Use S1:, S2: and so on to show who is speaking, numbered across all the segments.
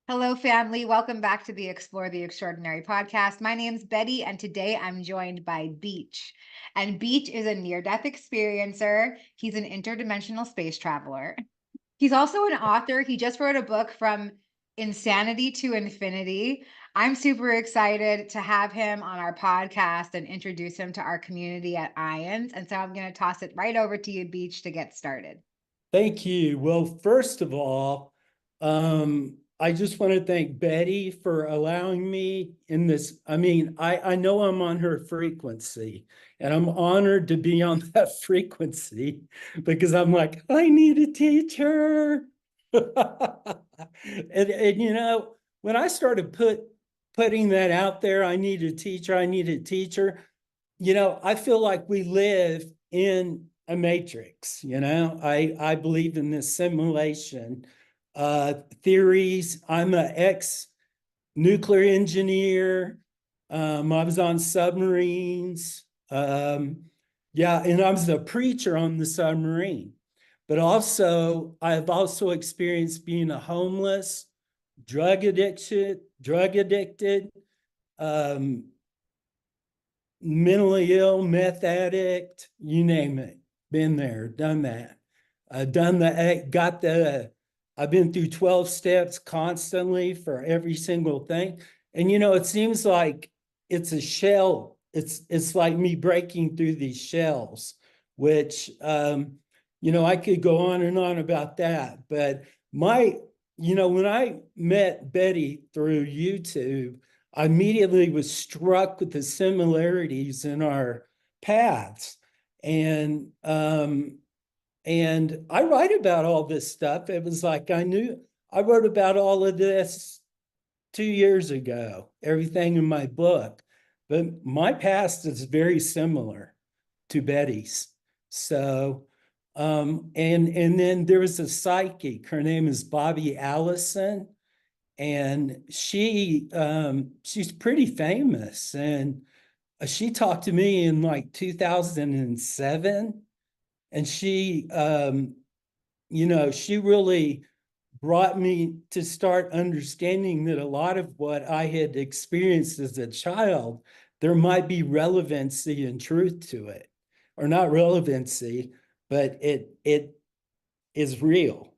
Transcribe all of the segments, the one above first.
S1: Hello, family. Welcome back to the Explore the Extraordinary podcast. My name's Betty, and today I'm joined by Beach. And Beach is a near death experiencer. He's an interdimensional space traveler. He's also an author. He just wrote a book from insanity to infinity. I'm super excited to have him on our podcast and introduce him to our community at IONS. And so I'm going to toss it right over to you, Beach, to get started.
S2: Thank you. Well, first of all, I just want to thank Betty for allowing me in this. I know I'm on her frequency, and I'm honored to be on that frequency because I'm like, I need a teacher. And when I started putting that out there, I need a teacher, I need a teacher. I feel like we live in a matrix. I believe in this simulation theories. I'm an ex-nuclear engineer. I was on submarines. Yeah, and I was a preacher on the submarine. But also, I've also experienced being a homeless, drug addicted, mentally ill, meth addict, you name it. Been there, done that. I've been through 12 steps constantly for every single thing. And it seems like it's a shell. It's like me breaking through these shells, which I could go on and on about that. But when I met Betty through YouTube, I immediately was struck with the similarities in our paths. And I write about all this stuff. It was like I wrote about all of this 2 years ago, everything in my book. But my past is very similar to Betty's. So, and then there was a psychic. Her name is Bobby Allison, and she's pretty famous. And she talked to me in like 2007, and she really brought me to start understanding that a lot of what I had experienced as a child, there might be relevancy and truth to it, or not relevancy, but it is real.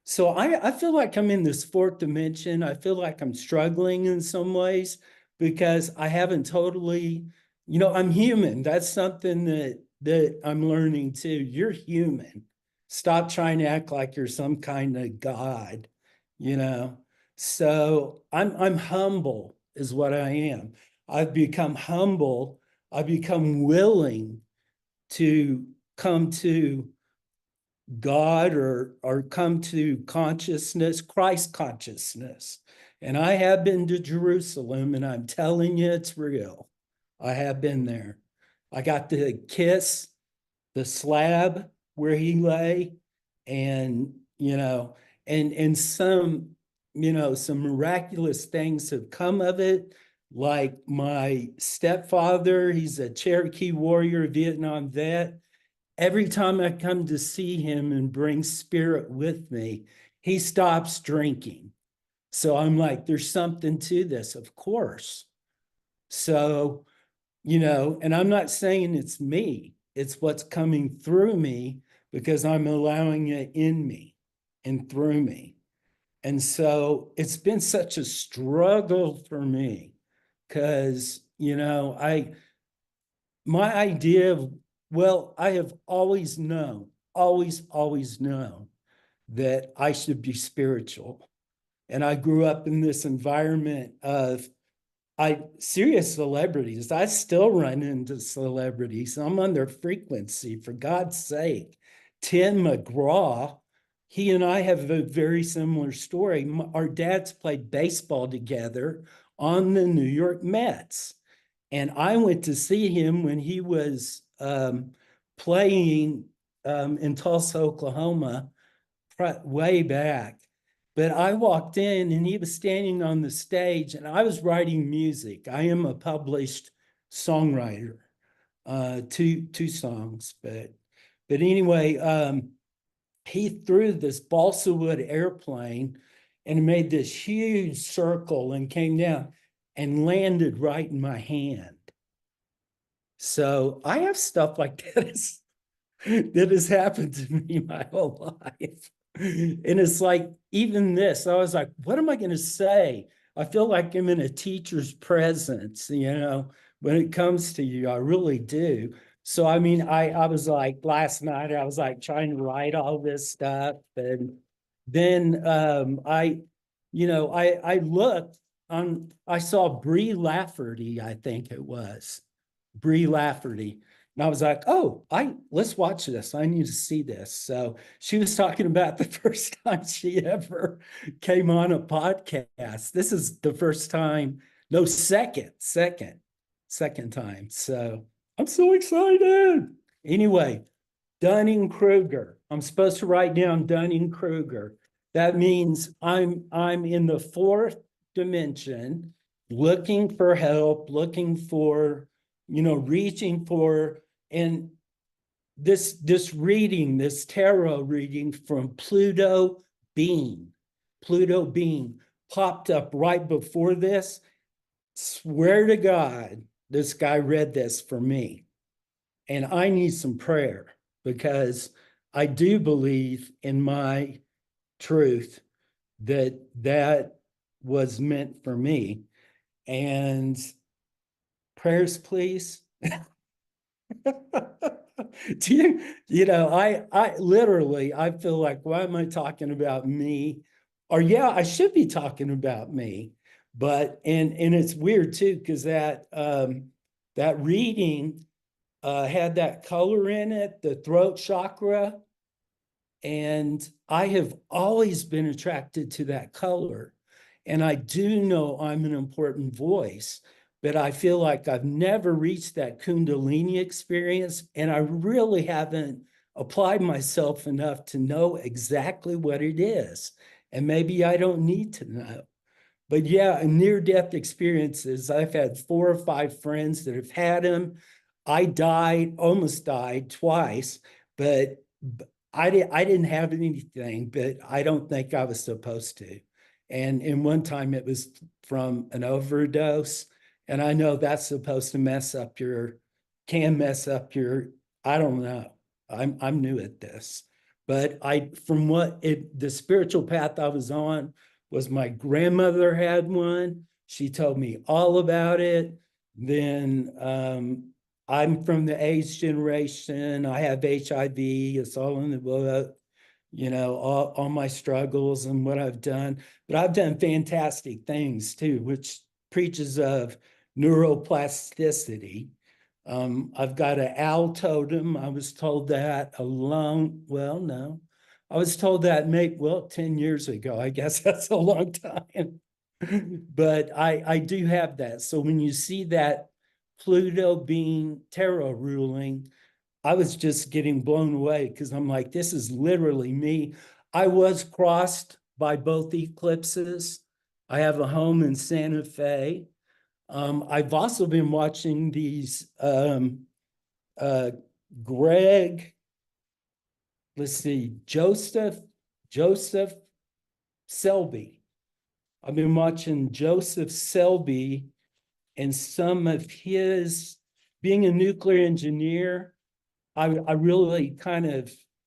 S2: So I feel like I'm in this fourth dimension. I feel like I'm struggling in some ways because I haven't totally, I'm human. That's something that I'm learning too. You're human. Stop trying to act like you're some kind of God, you know. So I'm humble is what I am. I've become humble. I've become willing to come to God or come to consciousness, Christ consciousness. And I have been to Jerusalem, and I'm telling you, it's real. I have been there. I got to kiss the slab where he lay, and some some miraculous things have come of it. Like my stepfather, he's a Cherokee warrior, Vietnam vet. Every time I come to see him and bring spirit with me, he stops drinking. So I'm like, there's something to this, of course. So, and I'm not saying it's me, it's what's coming through me because I'm allowing it in me and through me. And so it's been such a struggle for me because, my idea of, well, I have always known, always known that I should be spiritual. And I grew up in this environment of serious celebrities. I still run into celebrities. I'm on their frequency, for God's sake. Tim McGraw, he and I have a very similar story. Our dads played baseball together on the New York Mets. And I went to see him when he was playing in Tulsa, Oklahoma, way back. But I walked in and he was standing on the stage, and I was writing music. I am a published songwriter, two songs. But anyway, he threw this balsa wood airplane, and it made this huge circle and came down and landed right in my hand. So I have stuff like that that has happened to me my whole life. And it's like, even this, I was like, what am I going to say? I feel like I'm in a teacher's presence, when it comes to you. I really do. So, I mean, I was like, last night, I was like trying to write all this stuff. And then I looked on, I saw Brie Lafferty, I think it was. Brie Lafferty. And I was like, oh, let's watch this. I need to see this. So she was talking about the first time she ever came on a podcast. This is the first time, no, second time. So I'm so excited. Anyway, Dunning-Kruger. I'm supposed to write down Dunning-Kruger. That means I'm in the fourth dimension, looking for help, looking for, reaching for, and this reading, this tarot reading from Pluto Bean popped up right before this. Swear to God, this guy read this for me. And I need some prayer because I do believe in my truth that was meant for me. And prayers, please. Do I literally, I feel like, why am I talking about me? Or yeah, I should be talking about me. But, and it's weird too, because that reading had that color in it, the throat chakra. And I have always been attracted to that color. And I do know I'm an important voice, but I feel like I've never reached that Kundalini experience. And I really haven't applied myself enough to know exactly what it is. And maybe I don't need to know. But yeah, near-death experiences, I've had 4 or 5 friends that have had them. I almost died twice, but I didn't have anything, but I don't think I was supposed to. And in one time it was from an overdose. And I know that's supposed to can mess up your, I don't know. I'm new at this. But from the spiritual path I was on was my grandmother had one. She told me all about it. Then I'm from the AIDS generation. I have HIV. It's all in the book, all my struggles and what I've done. But I've done fantastic things too, which preaches of neuroplasticity. I've got an owl totem. I was told that well, no. I was told that 10 years ago. I guess that's a long time. But I do have that. So when you see that Pluto being tarot ruling, I was just getting blown away because I'm like, this is literally me. I was crossed by both eclipses. I have a home in Santa Fe. I've also been watching these Greg, let's see, Joseph Selby. I've been watching Joseph Selby and some of his, being a nuclear engineer, I really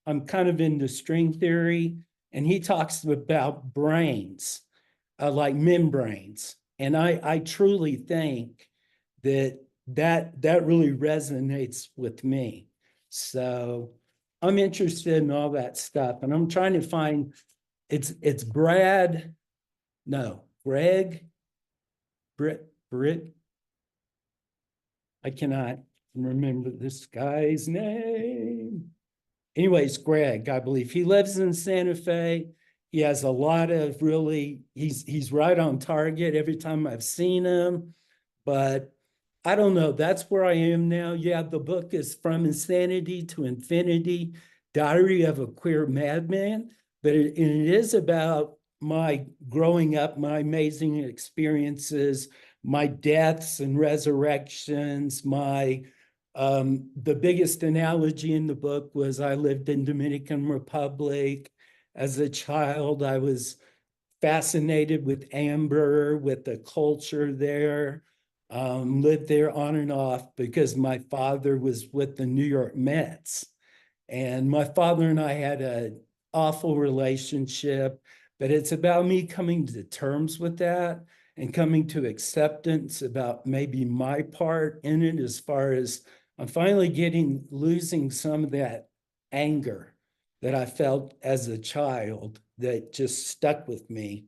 S2: I'm kind of into string theory, and he talks about brains, like membranes. And I truly think that really resonates with me. So I'm interested in all that stuff, and I'm trying to find, it's Greg, Britt. I cannot remember this guy's name. Anyways, Greg, I believe he lives in Santa Fe. He has a lot of he's right on target every time I've seen him. But I don't know. That's where I am now. Yeah, the book is From Insanity to Infinity, Diary of a Queer Madman. But it is about my growing up, my amazing experiences, my deaths and resurrections, the biggest analogy in the book was I lived in Dominican Republic. As a child, I was fascinated with Amber, with the culture there. Lived there on and off because my father was with the New York Mets. And my father and I had an awful relationship, but it's about me coming to terms with that and coming to acceptance about maybe my part in it, as far as I'm finally losing some of that anger that I felt as a child that just stuck with me.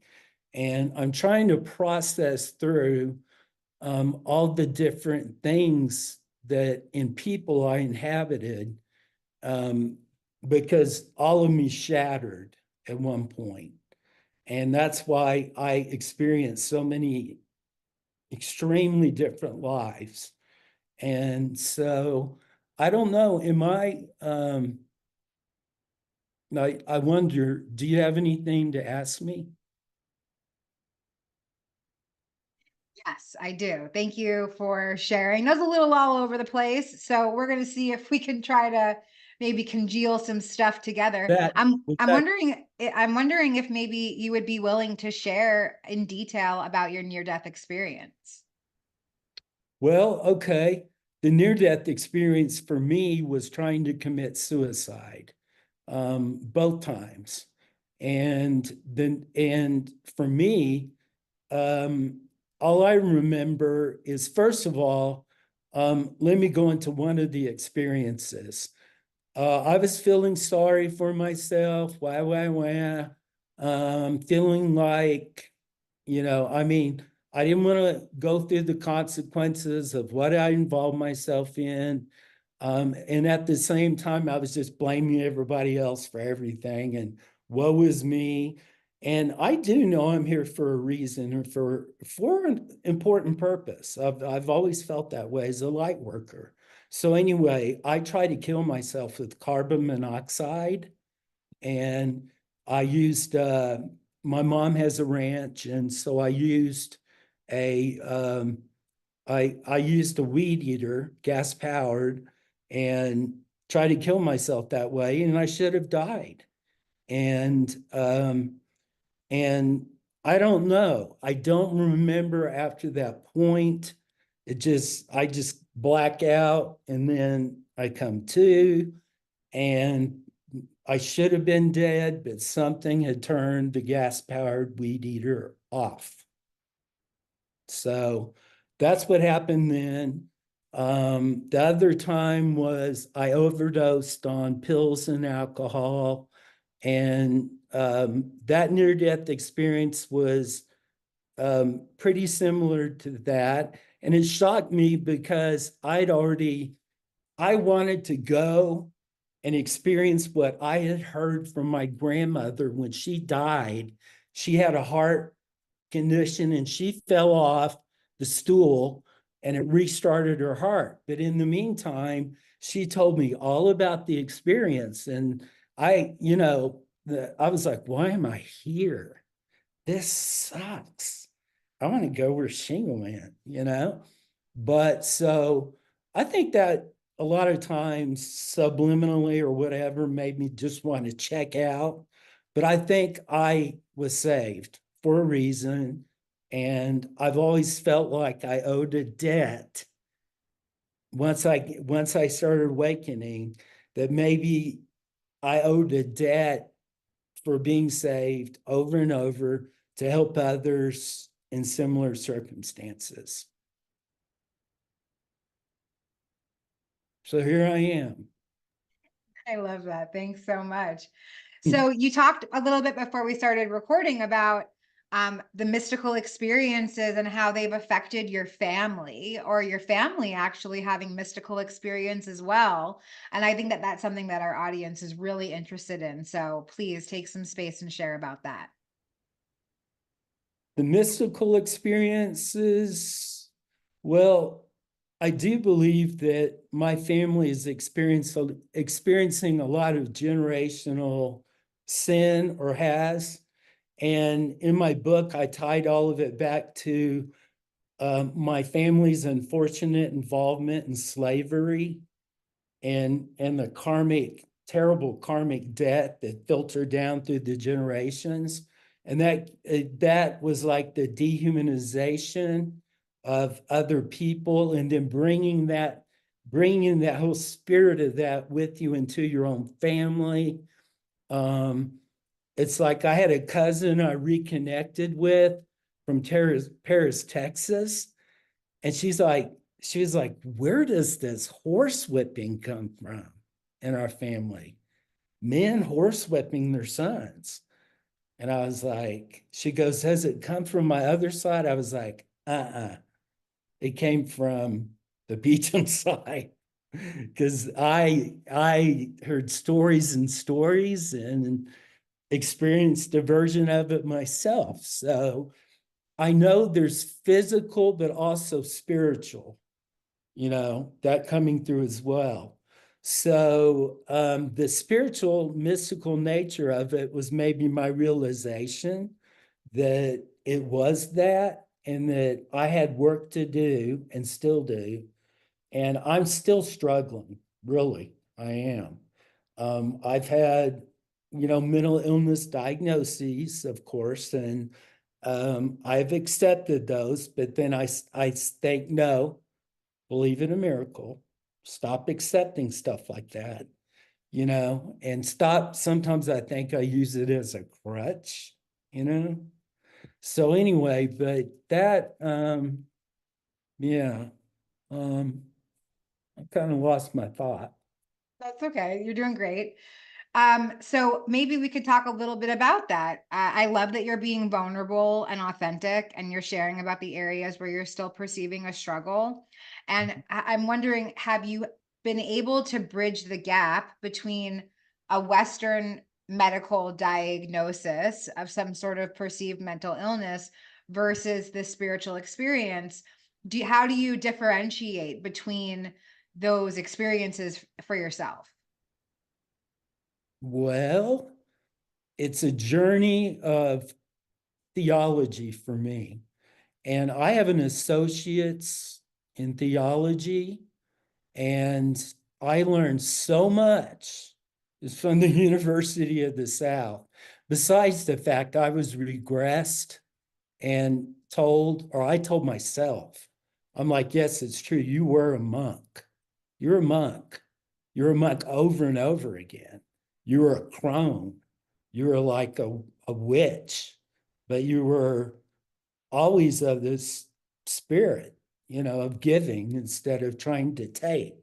S2: And I'm trying to process through all the different things that in people I inhabited, um, because all of me shattered at one point. And that's why I experienced so many extremely different lives. And so I don't know, I wonder, do you have anything to ask me?
S1: Yes, I do. Thank you for sharing. That was a little all over the place. So we're going to see if we can try to maybe congeal some stuff together.
S2: That, was
S1: I'm
S2: that
S1: wondering I'm wondering if maybe you would be willing to share in detail about your near-death experience.
S2: Well, okay. The near-death experience for me was trying to commit suicide, both times. And for me, um, all I remember is, first of all, let me go into one of the experiences. I was feeling sorry for myself, feeling like, I mean, I didn't want to go through the consequences of what I involved myself in. And at the same time, I was just blaming everybody else for everything and woe is me. And I do know I'm here for a reason, or for an important purpose. I've always felt that way as a light worker. So anyway, I try to kill myself with carbon monoxide, and I used my mom has a ranch, and so a I used a weed eater, gas powered, and tried to kill myself that way, and I should have died. And and I don't know. I don't remember after that point. I just black out, and then I come to, and I should have been dead, but something had turned the gas powered weed eater off. So that's what happened then. The other time was I overdosed on pills and alcohol, and that near death experience was pretty similar to that. And it shocked me because I wanted to go and experience what I had heard from my grandmother when she died. She had a heart condition and she fell off the stool and it restarted her heart. But in the meantime, she told me all about the experience. And I was like, why am I here? This sucks. I want to go where she went. But so I think that a lot of times subliminally or whatever made me just want to check out. But I think I was saved for a reason. And I've always felt like I owed a debt once I started awakening, that maybe I owed a debt for being saved over and over to help others in similar circumstances. So here I am.
S1: I love that. Thanks so much. So you talked a little bit before we started recording about the mystical experiences and how they've affected your family, or your family actually having mystical experience as well. And I think that that's something that our audience is really interested in. So please take some space and share about that.
S2: The mystical experiences, well, I do believe that my family is experiencing a lot of generational sin, or has. And in my book, I tied all of it back to my family's unfortunate involvement in slavery, and the terrible karmic debt that filtered down through the generations. And that was like the dehumanization of other people, and then bringing that whole spirit of that with you into your own family. It's like I had a cousin I reconnected with from Paris, Texas, and she was like, where does this horse whipping come from in our family? Men horse whipping their sons. And I was like, she goes, has it come from my other side? I was like, it came from the Beauchamp side. Because I heard stories and stories and experienced a version of it myself. So I know there's physical, but also spiritual, that coming through as well. So the spiritual, mystical nature of it was maybe my realization that it was that, and that I had work to do and still do. And I'm still struggling, really, I am. I've had, mental illness diagnoses, of course, and I've accepted those, but then I think, no, believe in a miracle. Stop accepting stuff like that, and stop. Sometimes I think I use it as a crutch, you know. So anyway, but that, yeah, I kind of lost my thought.
S1: That's okay. You're doing great. So maybe we could talk a little bit about that. I love that you're being vulnerable and authentic, and you're sharing about the areas where you're still perceiving a struggle. And I'm wondering, have you been able to bridge the gap between a Western medical diagnosis of some sort of perceived mental illness versus the spiritual experience? How do you differentiate between those experiences for yourself?
S2: Well, it's a journey of theology for me. And I have an associate's in theology, and I learned so much from the University of the South. Besides the fact I was regressed and I told myself, I'm like, yes, it's true. You were a monk. You're a monk. You're a monk over and over again. You were a crone. You were like a witch, but you were always of this spirit, of giving instead of trying to take.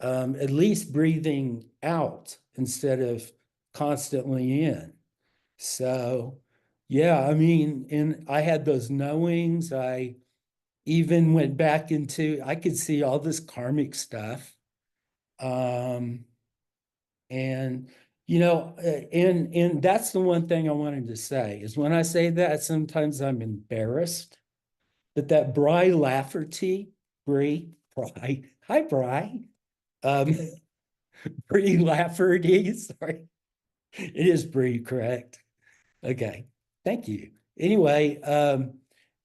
S2: At least breathing out instead of constantly in. So, yeah, I mean, and I had those knowings. I even went back I could see all this karmic stuff. Um, and and that's the one thing I wanted to say is when I say that, sometimes I'm embarrassed. But that Bry Lafferty, Bry, hi Bry, um, Brie Lafferty, sorry, it is Brie, correct? Okay, thank you. Anyway,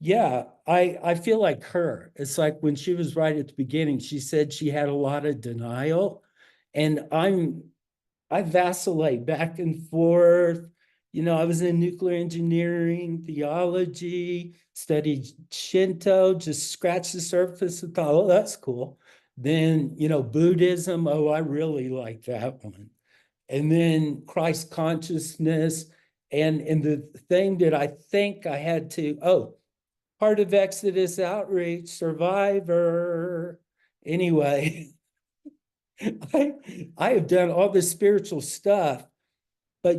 S2: yeah, I feel like her. It's like when she was right at the beginning, she said she had a lot of denial, and I vacillate back and forth. I was in nuclear engineering, theology, studied Shinto, just scratched the surface and thought, oh, that's cool. Then, Buddhism, oh, I really like that one. And then Christ consciousness. And the thing that I think I had to, part of Exodus Outreach, Survivor. Anyway, I have done all this spiritual stuff, but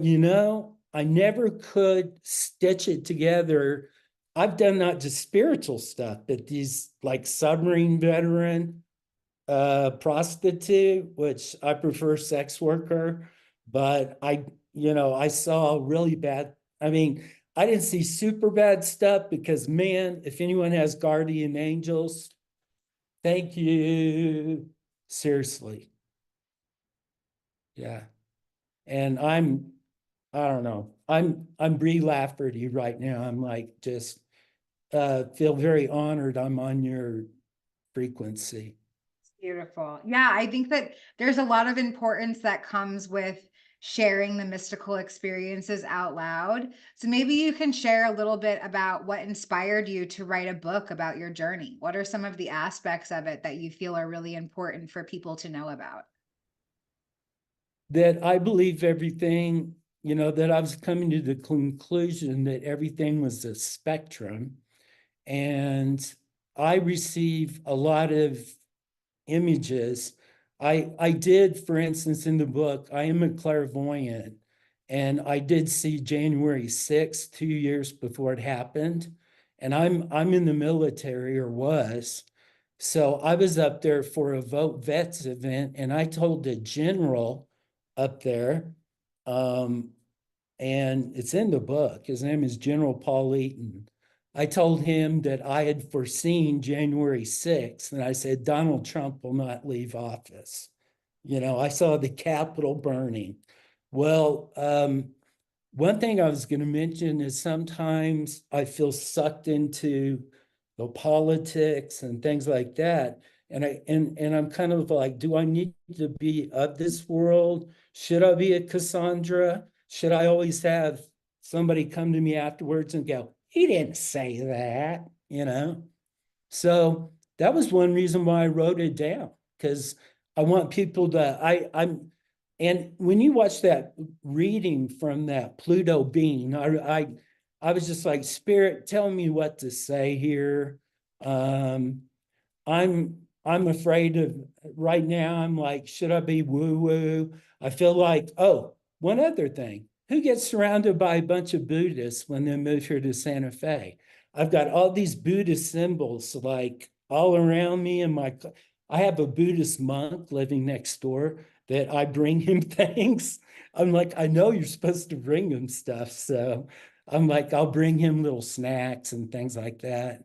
S2: I never could stitch it together. I've done not just spiritual stuff, but these like submarine veteran, prostitute, which I prefer sex worker, but I saw really bad. I mean, I didn't see super bad stuff because, man, if anyone has guardian angels, thank you. Seriously. Yeah. And I don't know. I'm Brie Lafferty right now. I'm like just feel very honored I'm on your frequency.
S1: Beautiful. Yeah, I think that there's a lot of importance that comes with sharing the mystical experiences out loud. So maybe you can share a little bit about what inspired you to write a book about your journey. What are some of the aspects of it that you feel are really important for people to know about?
S2: That I believe everything, that I was coming to the conclusion that everything was a spectrum. And I receive a lot of images. I did, for instance, in the book, I am a clairvoyant, and I did see January 6th, 2 years before it happened. And I'm in the military, or was. So I was up there for a Vote Vets event, and I told the general up there, um, and it's in the book. His name is General Paul Eaton. I told him that I had foreseen January 6th, and I said, Donald Trump will not leave office. I saw the Capitol burning. Well, one thing I was going to mention is sometimes I feel sucked into the politics and things like that. And I'm kind of like, do I need to be of this world? Should I be a Cassandra? Should I always have somebody come to me afterwards and go, he didn't say that? So that was one reason why I wrote it down, because I want people to, and when you watch that reading from that Pluto being, I was just like, Spirit, tell me what to say here. Um, I'm afraid of right now. I'm like, should I be woo-woo? I feel like, oh, one other thing. Who gets surrounded by a bunch of Buddhists when they move here to Santa Fe? I've got all these Buddhist symbols like all around me, and I have a Buddhist monk living next door that I bring him things. I'm like, I know you're supposed to bring him stuff. So I'm like, I'll bring him little snacks and things like that,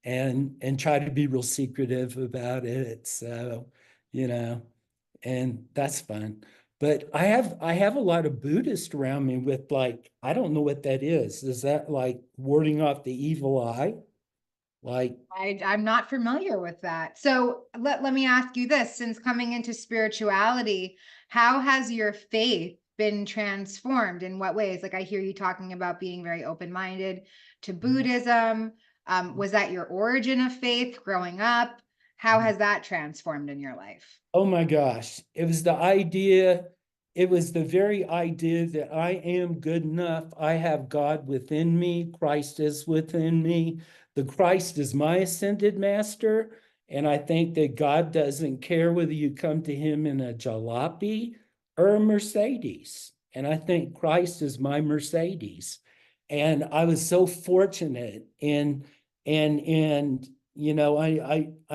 S2: and try to be real secretive about it. So, you know, and that's fun. But I have a lot of Buddhists around me with, like, I don't know what that is. Is that like warding off the evil eye? Like,
S1: I'm not familiar with that. So let me ask you this, since coming into spirituality, how has your faith been transformed? In what ways? Like I hear you talking about being very open-minded to Buddhism. Was that your origin of faith growing up? How has that transformed in your life?
S2: oh my gosh, it was the very idea that I am good enough. I have God within me, Christ is within me. The Christ is my ascended master. And I think that God doesn't care whether you come to him in a jalopy or a Mercedes. And I think Christ is my Mercedes. And I was so fortunate and I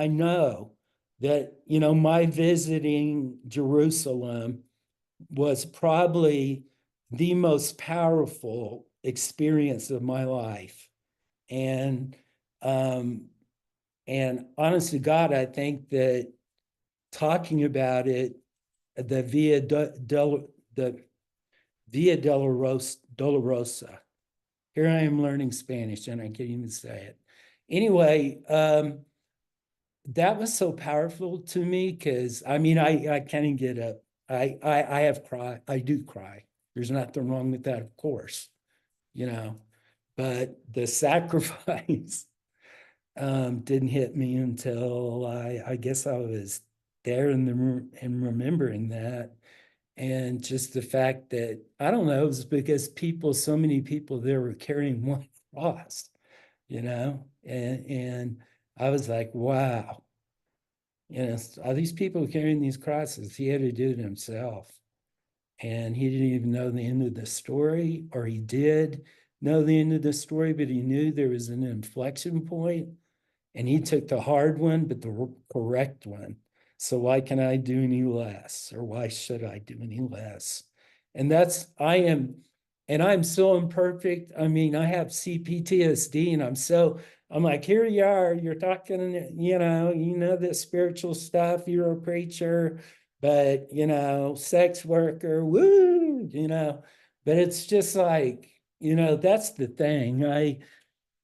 S2: know that, my visiting Jerusalem was probably the most powerful experience of my life. And um, and honest to God, I think that talking about it, the the Via Dolorosa. Here I am learning Spanish and I can't even say it. Anyway, that was so powerful to me because I can't get up. I have cry. I do cry. There's nothing wrong with that, of course, you know. But the sacrifice didn't hit me until I guess I was there in the room and remembering that. And just the fact that, I don't know, it was because so many people there were carrying one cross, and I was like, wow, are these people carrying these crosses? He had to do it himself. And he didn't even know the end of the story, or he did know the end of the story, but he knew there was an inflection point, and he took the hard one, but the correct one. So why can I do any less? Or why should I do any less? And I'm so imperfect. I have CPTSD, and I'm like, here you are, you're talking, this spiritual stuff, you're a preacher, but, sex worker, woo, but it's just like, that's the thing.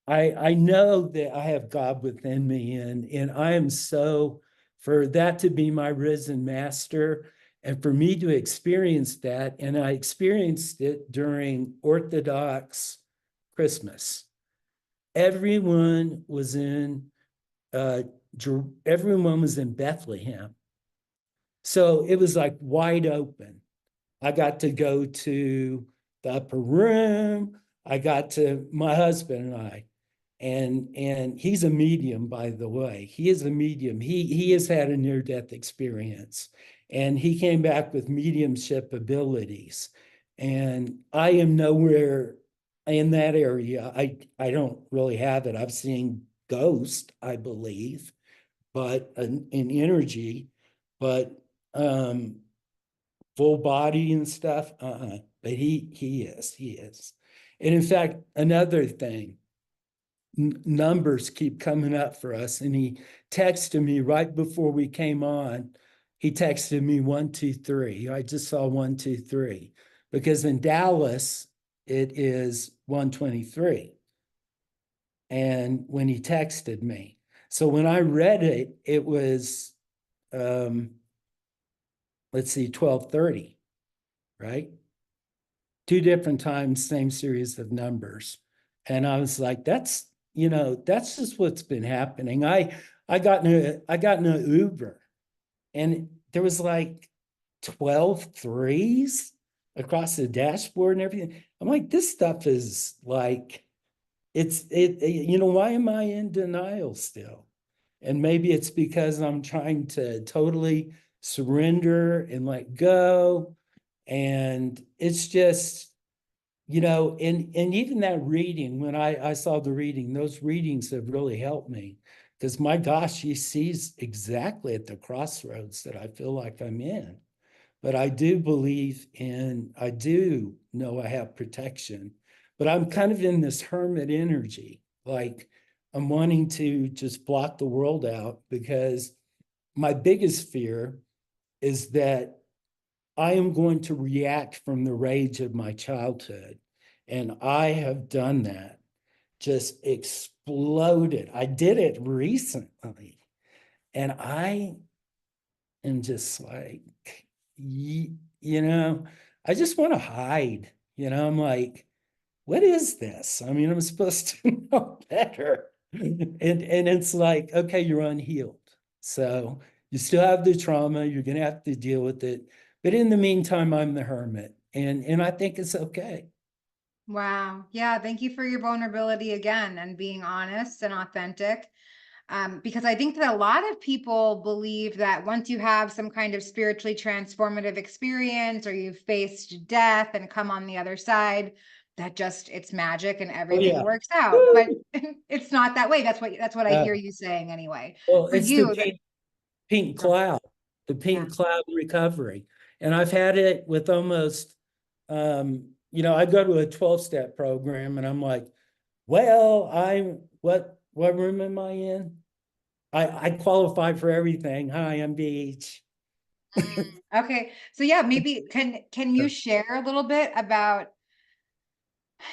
S2: I know that I have God within me, and I am so, for that to be my risen master And for me to experience that, and I experienced it during Orthodox Christmas. Everyone was in uh, everyone was in Bethlehem. So it was like wide open. I got to go to the upper room. I got to my husband and I, and he's a medium, by the way. He is a medium. He has had a near-death experience, and he came back with mediumship abilities. And I am nowhere in that area. I don't really have it. I've seen ghosts, I believe, but in energy, but full body and stuff. But he is. And in fact, another thing, numbers keep coming up for us. And he texted me right before we came on. He texted me 123. I just saw 123 because in Dallas it is 123. And when he texted me, so when I read it, it was let's see, 1230, right? Two different times, same series of numbers. And I was like, that's, that's just what's been happening. I got in an Uber, and there was like 12 threes across the dashboard and everything. I'm like, this stuff is like, why am I in denial still? And maybe it's because I'm trying to totally surrender and let go. And it's just, and even that reading, when I saw the reading, those readings have really helped me. Because my gosh, he sees exactly at the crossroads that I feel like I'm in. But I do believe I do know I have protection. But I'm kind of in this hermit energy. Like I'm wanting to just block the world out because my biggest fear is that I am going to react from the rage of my childhood. And I have done that, just exploded. I did it recently. And I am just like, I just want to hide. I'm like, what is this? I mean, I'm supposed to know better. And it's like, okay, you're unhealed. So you still have the trauma, you're gonna have to deal with it. But in the meantime, I'm the hermit. And I think it's okay.
S1: Wow. Yeah. Thank you for your vulnerability again and being honest and authentic. Because I think that a lot of people believe that once you have some kind of spiritually transformative experience or you've faced death and come on the other side, that just it's magic and
S2: Oh
S1: everything
S2: yeah.
S1: works out. But
S2: Woo!
S1: it's not that way. That's what I
S2: Uh,
S1: hear you saying anyway.
S2: well,
S1: For
S2: it's the
S1: you, that
S2: pink
S1: go-
S2: cloud, the
S1: yeah.
S2: pink cloud recovery. And I've had it with almost, I go to a 12-step program and I'm like, well, what room am I in? I qualify for everything. Hi, I'm Beach.
S1: Okay. So yeah, maybe can you share a little bit about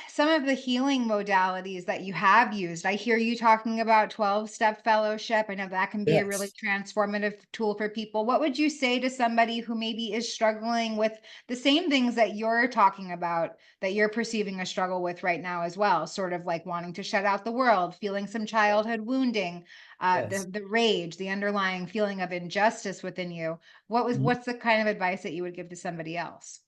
S1: some of the healing modalities that you have used? I hear you talking about 12-step fellowship. I know that can be a really
S2: Yes,
S1: transformative tool for people. What would you say to somebody who maybe is struggling with the same things that you're talking about, that you're perceiving a struggle with right now as well? Sort of like wanting to shut out the world, feeling some childhood wounding,
S2: yes.
S1: the rage, the underlying feeling of injustice within you. What's the kind of advice that you would give to somebody else?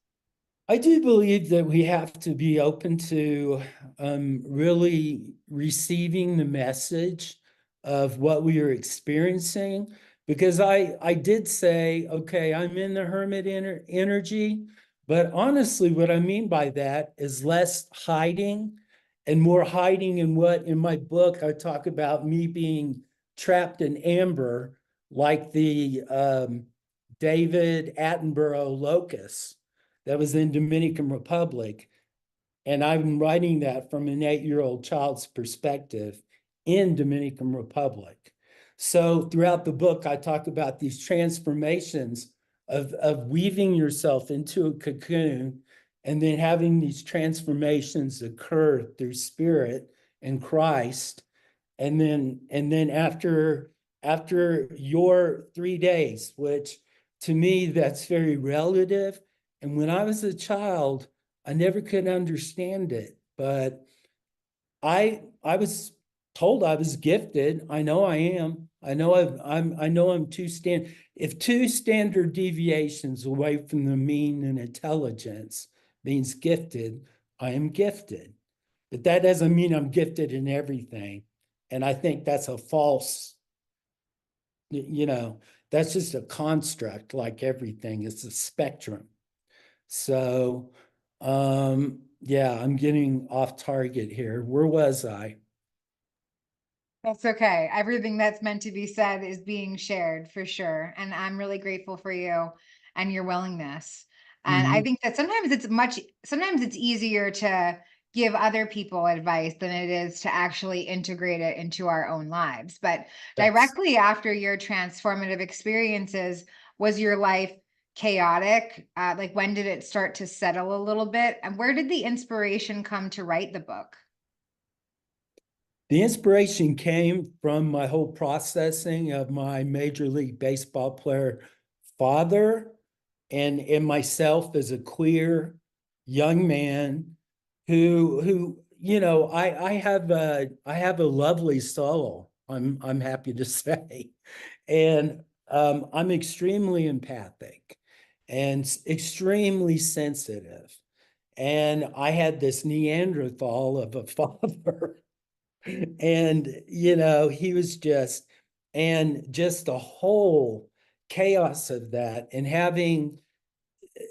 S2: I do believe that we have to be open to really receiving the message of what we are experiencing. Because I did say, okay, I'm in the hermit energy, but honestly, what I mean by that is less hiding and more hiding in what in my book I talk about me being trapped in amber, like the David Attenborough locust that was in Dominican Republic. And I'm writing that from an 8-year-old child's perspective in Dominican Republic. So throughout the book, I talk about these transformations of weaving yourself into a cocoon and then having these transformations occur through spirit and Christ. And then after your 3 days, which to me, that's very relative. And when I was a child, I never could understand it, but I was told I was gifted. I know I am. I know I'm if two standard deviations away from the mean in intelligence means gifted, I am gifted. But that doesn't mean I'm gifted in everything. And I think that's a false, you know, that's just a construct like everything. It's a spectrum. So yeah, I'm getting off target here. Where was I?
S1: That's okay. Everything that's meant to be said is being shared for sure. And I'm really grateful for you and your willingness. And I
S2: Mhm.
S1: think that sometimes it's easier to give other people advice than it is to actually integrate it into our own lives. But
S2: Yes.
S1: directly after your transformative experiences, was your life chaotic? Like when did it start to settle a little bit? And where did the inspiration come to write the book?
S2: The inspiration came from my whole processing of my Major League Baseball player father and myself as a queer young man who I have a lovely soul. I'm happy to say. And I'm extremely empathic and extremely sensitive. And I had this Neanderthal of a father. And, he was just the whole chaos of that and having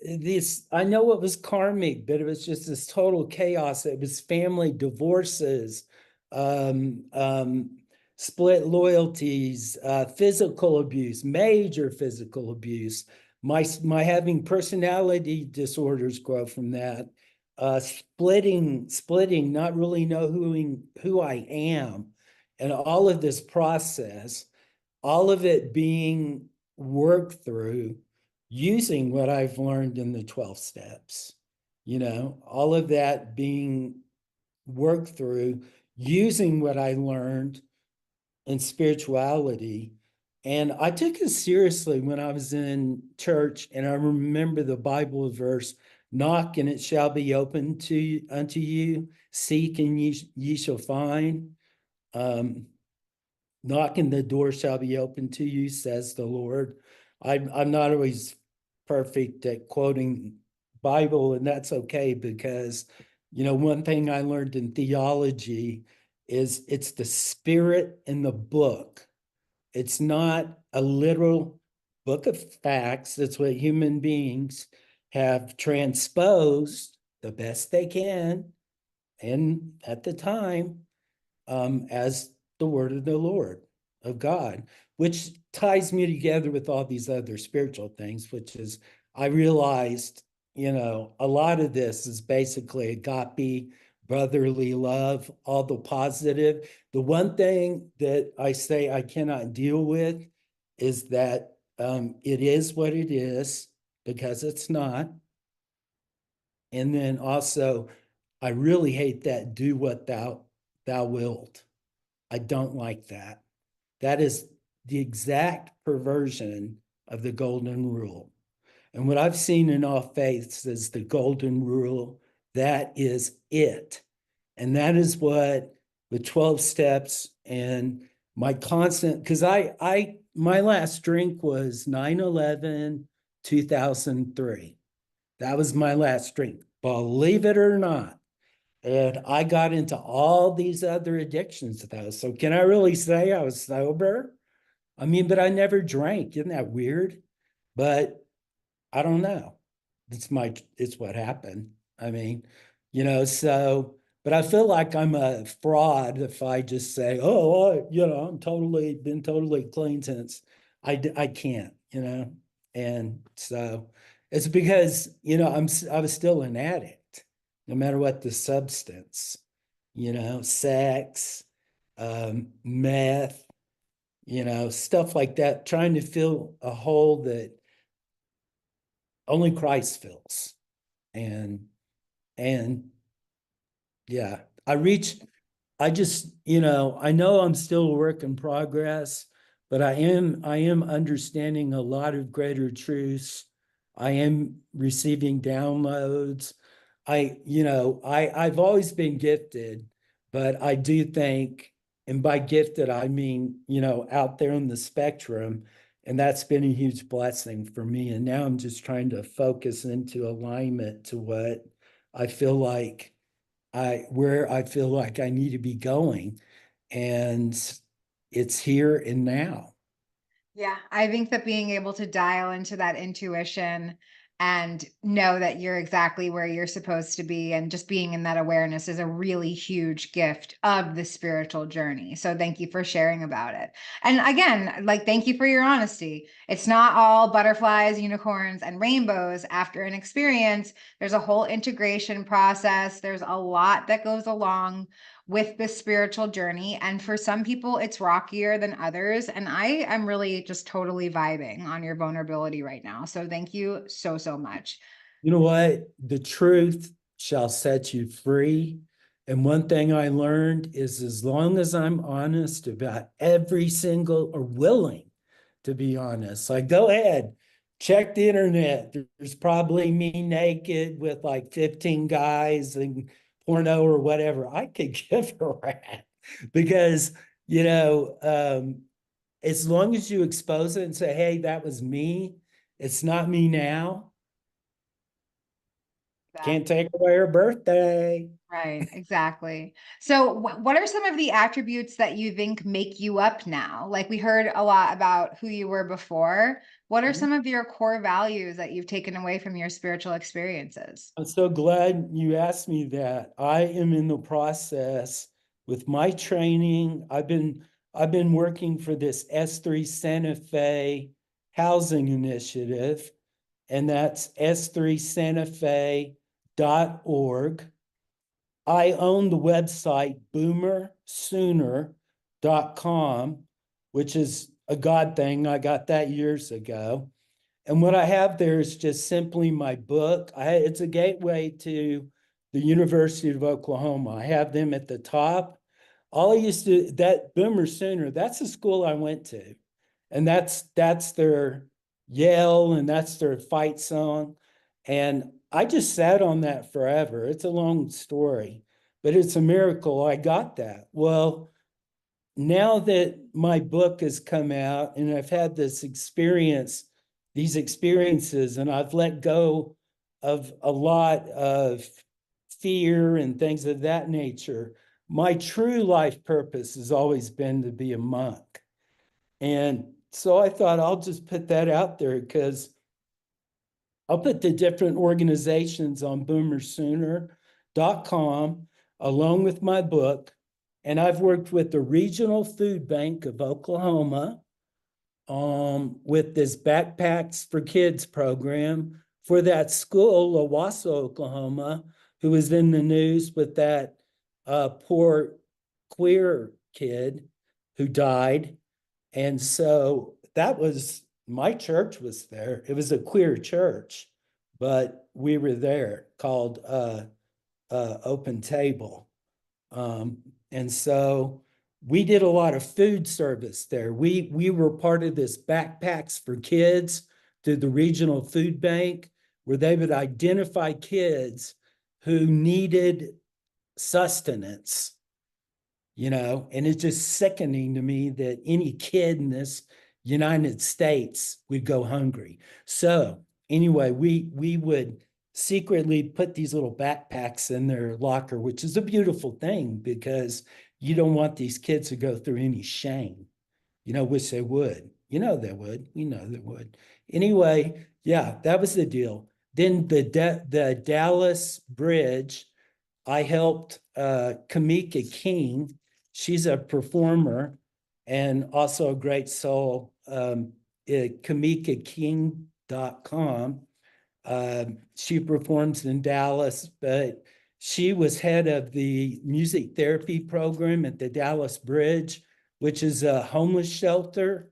S2: this, I know it was karmic, but it was just this total chaos. It was family divorces, um, um, split loyalties, physical abuse, major physical abuse. My having personality disorders grow from that. Splitting, not really who I am, and all of this process, all of it being worked through using what I've learned in the 12 steps, all of that being worked through using what I learned in spirituality. And I took it seriously when I was in church, and I remember the Bible verse, knock and it shall be open unto you, seek and ye shall find. Um, Knock and the door shall be open to you, says the Lord. I'm not always perfect at quoting Bible, and that's okay because, one thing I learned in theology is it's the spirit in the book. It's not a literal book of facts. That's what human beings have transposed the best they can, and at the time, as the word of the Lord, of God, which ties me together with all these other spiritual things, which is I realized, a lot of this is basically agape, brotherly love, all the positive. The one thing that I say I cannot deal with is that it is what it is, because it's not. And then also, I really hate that do what thou wilt. I don't like that. That is the exact perversion of the golden rule. And what I've seen in all faiths is the golden rule. That is it. And that is what the 12 steps and my constant, because my last drink was 9/11, 2003. That was my last drink, believe it or not. And I got into all these other addictions though. So can I really say I was sober? I mean, but I never drank. Isn't that weird? But I don't know. It's what happened. I mean, but I feel like I'm a fraud if I just say, oh, I'm been totally clean since I can't, and so it's because, I was still an addict, no matter what the substance, sex, meth, stuff like that, trying to fill a hole that only Christ fills. And and yeah, I just, I know I'm still a work in progress, but I am understanding a lot of greater truths. I am receiving downloads. I've always been gifted, but I do think, and by gifted, I mean, out there on the spectrum, and that's been a huge blessing for me. And now I'm just trying to focus into alignment to what I feel like where I feel like I need to be going. And it's here and now.
S1: Yeah, I think that being able to dial into that intuition and know that you're exactly where you're supposed to be and just being in that awareness is a really huge gift of the spiritual journey. So thank you for sharing about it. And again, like thank you for your honesty. It's not all butterflies, unicorns, and rainbows after an experience. There's a whole integration process. There's a lot that goes along with the spiritual journey. And for some people, it's rockier than others. And I am really just totally vibing on your vulnerability right now. So thank you so, so much.
S2: You know what? The truth shall set you free. And one thing I learned is as long as I'm honest about every single, or willing to be honest, like go ahead, check the internet. There's probably me naked with like 15 guys and porno or whatever. I could give a rat because, you know, as long as you expose it and say, hey, that was me, it's not me now. Can't take away her birthday.
S1: Right, exactly. So, what are some of the attributes that you think make you up now? Like we heard a lot about who you were before. What are some of your core values that you've taken away from your spiritual experiences?
S2: I'm so glad you asked me that. I am in the process with my training. I've been working for this S3 Santa Fe housing initiative, and that's s3santafe.org. I own the website boomersooner.com, which is a God thing. I got that years ago. And what I have there is just simply my book. It's a gateway to the University of Oklahoma. I have them at the top. All I used to, that Boomer Sooner, that's the school I went to. And that's their yell and that's their fight song. And I just sat on that forever. It's a long story, but it's a miracle I got that. Well, now that my book has come out and I've had these experiences, and I've let go of a lot of fear and things of that nature, my true life purpose has always been to be a monk. And so I thought I'll just put that out there because I'll put the different organizations on boomersooner.com along with my book. And I've worked with the Regional Food Bank of Oklahoma with this Backpacks for Kids program for that school, Owasso, Oklahoma, who was in the news with that poor queer kid who died. And so that was, my church was there. It was a queer church, but we were there called Open Table. And so we did a lot of food service there. We were part of this Backpacks for Kids through the Regional Food Bank, where they would identify kids who needed sustenance, and it's just sickening to me that any kid in this United States would go hungry. So anyway, we would secretly put these little backpacks in their locker, which is a beautiful thing because you don't want these kids to go through any shame, which they would. They would. We know they would. Anyway, yeah, that was the deal. Then the Dallas Bridge, I helped Kamika King. She's a performer and also a great soul. KamikaKing.com. She performs in Dallas, but she was head of the music therapy program at the Dallas Bridge, which is a homeless shelter.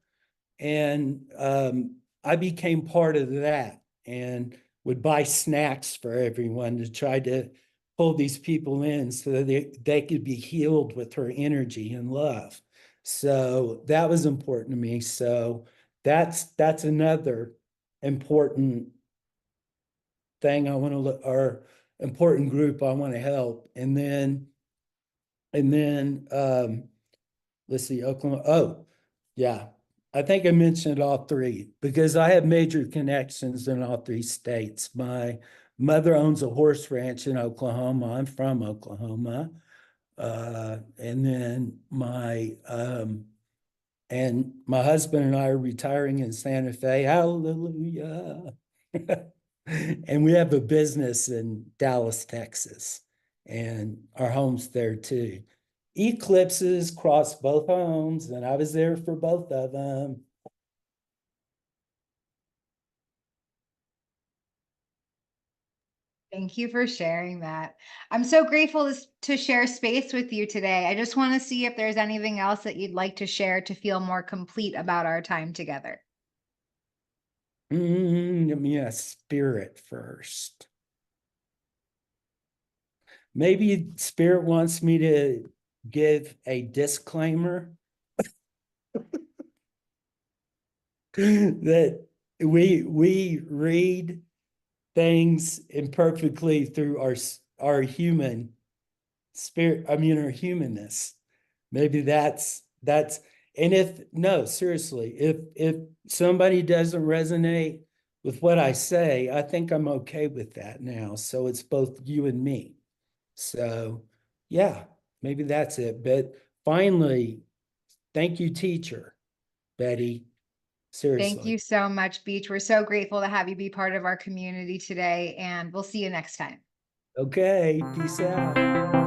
S2: And I became part of that and would buy snacks for everyone to try to pull these people in so that they could be healed with her energy and love. So that was important to me. So that's another important thing I want to look, or important group I want to help. And then let's see, Oklahoma. Oh, yeah. I think I mentioned all three because I have major connections in all three states. My mother owns a horse ranch in Oklahoma. I'm from Oklahoma. And then my husband and I are retiring in Santa Fe. Hallelujah. And we have a business in Dallas, Texas, and our home's there too. Eclipses crossed both homes, and I was there for both of them.
S1: Thank you for sharing that. I'm so grateful to share space with you today. I just want to see if there's anything else that you'd like to share to feel more complete about our time together.
S2: Give me a spirit first. Maybe spirit wants me to give a disclaimer that we read things imperfectly through our human spirit, I mean our humanness. Maybe that's and if no, seriously, if somebody doesn't resonate with what I say, I think I'm okay with that now. So it's both you and me. So yeah, maybe that's it. But finally, thank you, teacher, Betty.
S1: Thank
S2: Seriously.
S1: you so much, Beach. We're so grateful to have you be part of our community today, and we'll see you next time.
S2: Okay, peace out.